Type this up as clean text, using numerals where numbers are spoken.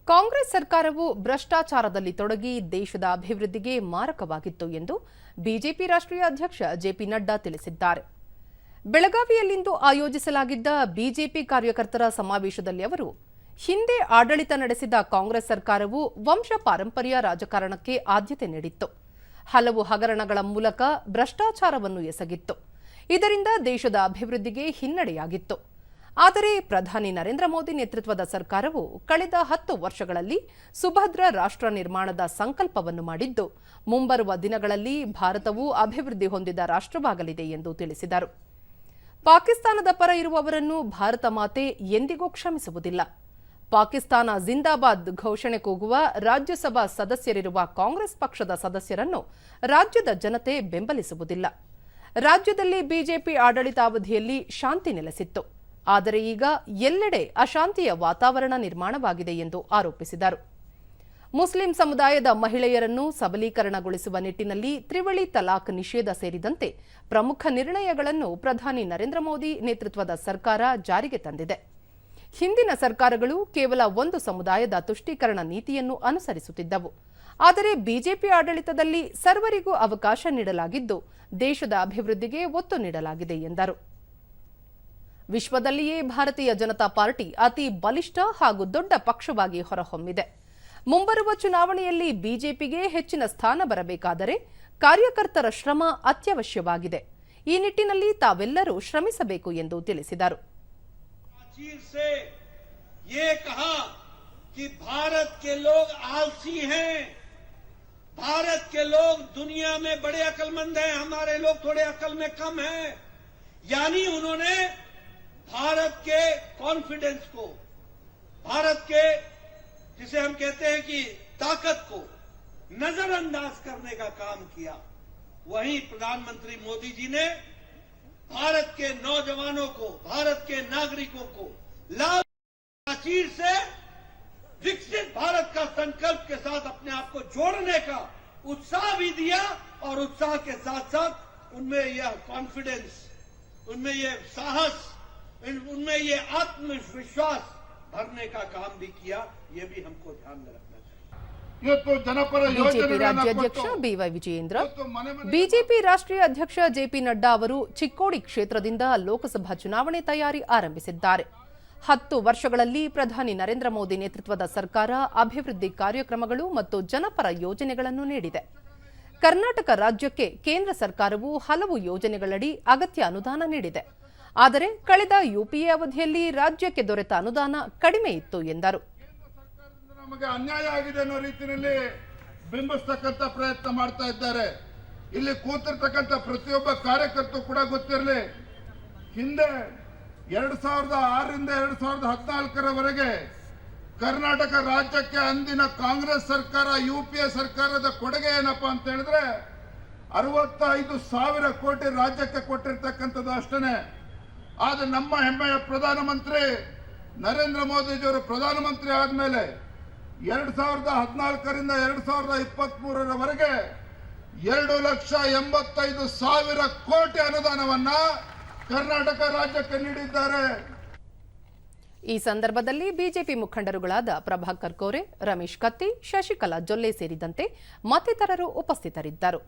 ಕಾಂಗ್ರೆಸ್ ಸರ್ಕಾರವು ಭ್ರಷ್ಟಾಚಾರದಲ್ಲಿ ತೊಡಗಿ ದೇಶದ ಅಭಿವೃದ್ಧಿಗೆ ಮಾರಕವಾಗಿತ್ತು ಎಂದು ಬಿಜೆಪಿ ರಾಷ್ಟ್ರೀಯ ಅಧ್ಯಕ್ಷ ಜೆಪಿ ನಡ್ಡಾ ತಿಳಿಸಿದ್ದಾರೆ. ಬೆಳಗಾವಿಯಲ್ಲಿಂದು ಆಯೋಜಿಸಲಾಗಿದ್ದ ಬಿಜೆಪಿ ಕಾರ್ಯಕರ್ತರ ಸಮಾವೇಶದಲ್ಲಿ ಅವರು, ಹಿಂದೆ ಆಡಳಿತ ನಡೆಸಿದ ಕಾಂಗ್ರೆಸ್ ಸರ್ಕಾರವು ವಂಶ ಪಾರಂಪರ್ಯ ರಾಜಕಾರಣಕ್ಕೆ ಆದ್ಯತೆ ನೀಡಿತ್ತು. ಹಲವು ಹಗರಣಗಳ ಮೂಲಕ ಭ್ರಷ್ಟಾಚಾರವನ್ನು ಎಸಗಿತ್ತು. ಇದರಿಂದ ದೇಶದ ಅಭಿವೃದ್ಧಿಗೆ ಹಿನ್ನಡೆಯಾಗಿತ್ತು. ಆದರೆ ಪ್ರಧಾನಿ ನರೇಂದ್ರ ಮೋದಿ ನೇತೃತ್ವದ ಸರ್ಕಾರವು ಕಳೆದ 10 ವರ್ಷಗಳಲ್ಲಿ ಸುಭದ್ರ ರಾಷ್ಟ್ರ ನಿರ್ಮಾಣದ ಸಂಕಲ್ಪವನ್ನು ಮಾಡಿದ್ದು, ಮುಂಬರುವ ದಿನಗಳಲ್ಲಿ ಭಾರತವು ಅಭಿವೃದ್ಧಿ ಹೊಂದಿದ ರಾಷ್ಟ್ರವಾಗಲಿದೆ ಎಂದು ತಿಳಿಸಿದರು. ಪಾಕಿಸ್ತಾನದ ಪರ ಇರುವವರನ್ನು ಭಾರತ ಮಾತೆ ಎಂದಿಗೂ ಕ್ಷಮಿಸುವುದಿಲ್ಲ. ಪಾಕಿಸ್ತಾನ ಜಿಂದಾಬಾದ್ ಘೋಷಣೆ ಕೂಗುವ ರಾಜ್ಯಸಭಾ ಸದಸ್ಯರಿರುವ ಕಾಂಗ್ರೆಸ್ ಪಕ್ಷದ ಸದಸ್ಯರನ್ನು ರಾಜ್ಯದ ಜನತೆ ಬೆಂಬಲಿಸುವುದಿಲ್ಲ. ರಾಜ್ಯದಲ್ಲಿ ಬಿಜೆಪಿ ಆಡಳಿತಾವಧಿಯಲ್ಲಿ ಶಾಂತಿ ನೆಲೆಸಿತ್ತು. ಆದರೆ ಈಗ ಎಲ್ಲೆಡೆ ಅಶಾಂತಿಯ ವಾತಾವರಣ ನಿರ್ಮಾಣವಾಗಿದೆ ಎಂದು ಆರೋಪಿಸಿದರು. ಮುಸ್ಲಿಂ ಸಮುದಾಯದ ಮಹಿಳೆಯರನ್ನು ಸಬಲೀಕರಣಗೊಳಿಸುವ ನಿಟ್ಟಿನಲ್ಲಿ ತ್ರಿವಳಿ ತಲಾಖ್ ನಿಷೇಧ ಸೇರಿದಂತೆ ಪ್ರಮುಖ ನಿರ್ಣಯಗಳನ್ನು ಪ್ರಧಾನಿ ನರೇಂದ್ರ ಮೋದಿ ನೇತೃತ್ವದ ಸರ್ಕಾರ ಜಾರಿಗೆ ತಂದಿದೆ. ಹಿಂದಿನ ಸರ್ಕಾರಗಳು ಕೇವಲ ಒಂದು ಸಮುದಾಯದ ತುಷ್ಟೀಕರಣ ನೀತಿಯನ್ನು ಅನುಸರಿಸುತ್ತಿದ್ದವು. ಆದರೆ ಬಿಜೆಪಿ ಆಡಳಿತದಲ್ಲಿ ಸರ್ವರಿಗೂ ಅವಕಾಶ ನೀಡಲಾಗಿದ್ದು, ದೇಶದ ಅಭಿವೃದ್ಧಿಗೆ ಒತ್ತು ನೀಡಲಾಗಿದೆ ಎಂದರು. ವಿಶ್ವದಲ್ಲಿಯೇ ಭಾರತೀಯ ಜನತಾ ಪಾರ್ಟಿ ಅತಿ ಬಲಿಷ್ಠ ಹಾಗೂ ದೊಡ್ಡ ಪಕ್ಷವಾಗಿ ಹೊರಹೊಮ್ಮಿದೆ. ಮುಂಬರುವ ಚುನಾವಣೆಯಲ್ಲಿ ಬಿಜೆಪಿಗೆ ಹೆಚ್ಚಿನ ಸ್ಥಾನ ಬರಬೇಕಾದರೆ ಕಾರ್ಯಕರ್ತರ ಶ್ರಮ ಅತ್ಯವಶ್ಯವಾಗಿದೆ. ಈ ನಿಟ್ಟಿನಲ್ಲಿ ತಾವೆಲ್ಲರೂ ಶ್ರಮಿಸಬೇಕು ಎಂದು ತಿಳಿಸಿದರು. भारत के लोग आलसी हैं, भारत के लोग दुनिया में बड़े अक्लमंद हैं, हमारे लोग थोड़े अक्ल में कम हैं. यानी उन्होंने भारत के कॉन्फिडेंस को, भारत के जिसे हम कहते हैं कि ताकत को नजरअंदाज करने का काम किया. वहीं प्रधानमंत्री मोदी जी ने भारत के नौजवानों को, भारत के नागरिकों को लाभ प्राचीर से विकसित भारत का संकल्प के साथ अपने आप को जोड़ने का उत्साह भी दिया और उत्साह के साथ साथ उनमें यह कॉन्फिडेंस, उनमें यह साहस, उनमें ये आत्मविश्वास भरने का काम भी किया. ये भी हमको ध्यान में रखना चाहिए. ಬಿಜೆಪಿ ರಾಜ್ಯಾಧ್ಯಕ್ಷ ಬಿವೈ ವಿಜಯೇಂದ್ರ, ಬಿಜೆಪಿ ರಾಷ್ಟ್ರೀಯ ಅಧ್ಯಕ್ಷ ಜೆಪಿ ನಡ್ಡಾ ಅವರು ಚಿಕ್ಕೋಡಿ ಕ್ಷೇತ್ರದಿಂದ ಲೋಕಸಭಾ ಚುನಾವಣೆ ತಯಾರಿ ಆರಂಭಿಸಿದ್ದಾರೆ. 10 ವರ್ಷಗಳಲ್ಲಿ ಪ್ರಧಾನಿ ನರೇಂದ್ರ ಮೋದಿ ನೇತೃತ್ವದ ಸರ್ಕಾರ ಅಭಿವೃದ್ಧಿ ಕಾರ್ಯಕ್ರಮಗಳು ಮತ್ತು ಜನಪರ ಯೋಜನೆಗಳನ್ನು ನೀಡಿದೆ. ಕರ್ನಾಟಕ ರಾಜ್ಯಕ್ಕೆ ಕೇಂದ್ರ ಸರ್ಕಾರವು ಹಲವು ಯೋಜನೆಗಳಡಿ ಅಗತ್ಯ ಅನುದಾನ ನೀಡಿದೆ. ಆದರೆ ಕಳೆದ ಯುಪಿಎ ಅವಧಿಯಲ್ಲಿ ರಾಜ್ಯಕ್ಕೆ ದೊರೆತ ಅನುದಾನ ಕಡಿಮೆ ಇತ್ತು ಎಂದರು. ನಮಗೆ ಅನ್ಯಾಯ ಆಗಿದೆ ಅನ್ನೋ ರೀತಿಯಲ್ಲಿ ಬಿಂಬಿಸ್ತಕ್ಕಂಥ ಪ್ರಯತ್ನ ಮಾಡ್ತಾ ಇದ್ದಾರೆ. ಇಲ್ಲಿ ಕೂತಿರ್ತಕ್ಕಂಥ ಪ್ರತಿಯೊಬ್ಬ ಕಾರ್ಯಕರ್ತರು ಕೂಡ ಗೊತ್ತಿರಲಿ, ಹಿಂದೆ 2006ರಿಂದ 2014ರವರೆಗೆ ಕರ್ನಾಟಕ ರಾಜ್ಯಕ್ಕೆ ಅಂದಿನ ಕಾಂಗ್ರೆಸ್ ಸರ್ಕಾರ, ಯುಪಿಎ ಸರ್ಕಾರದ ಕೊಡುಗೆ ಏನಪ್ಪಾ ಅಂತ ಹೇಳಿದ್ರೆ 65,000 ಕೋಟಿ ರಾಜ್ಯಕ್ಕೆ ಕೊಟ್ಟಿರ್ತಕ್ಕಂಥದ್ದು ಅಷ್ಟೇ. ಆದ್ರೆ ನಮ್ಮ ಹೆಮ್ಮೆಯ ಪ್ರಧಾನಮಂತ್ರಿ ನರೇಂದ್ರ ಮೋದಿಜಿಯವರು ಪ್ರಧಾನಮಂತ್ರಿ ಆದ್ಮೇಲೆ 2014ರಿಂದ 2023ರವರೆಗೆ 2,85,000 ಕೋಟಿ ಅನುದಾನವನ್ನ ಕರ್ನಾಟಕ ರಾಜ್ಯಕ್ಕೆ ನೀಡಿದ್ದಾರೆ. ಈ ಸಂದರ್ಭದಲ್ಲಿ ಬಿಜೆಪಿ ಮುಖಂಡರುಗಳಾದ ಪ್ರಭಾಕರ್ ಕೋರೆ, ರಮೇಶ್ ಕತ್ತಿ, ಶಶಿಕಲಾ ಜೊಲ್ಲೆ ಸೇರಿದಂತೆ ಮತ್ತಿತರರು ಉಪಸ್ಥಿತರಿದ್ದರು.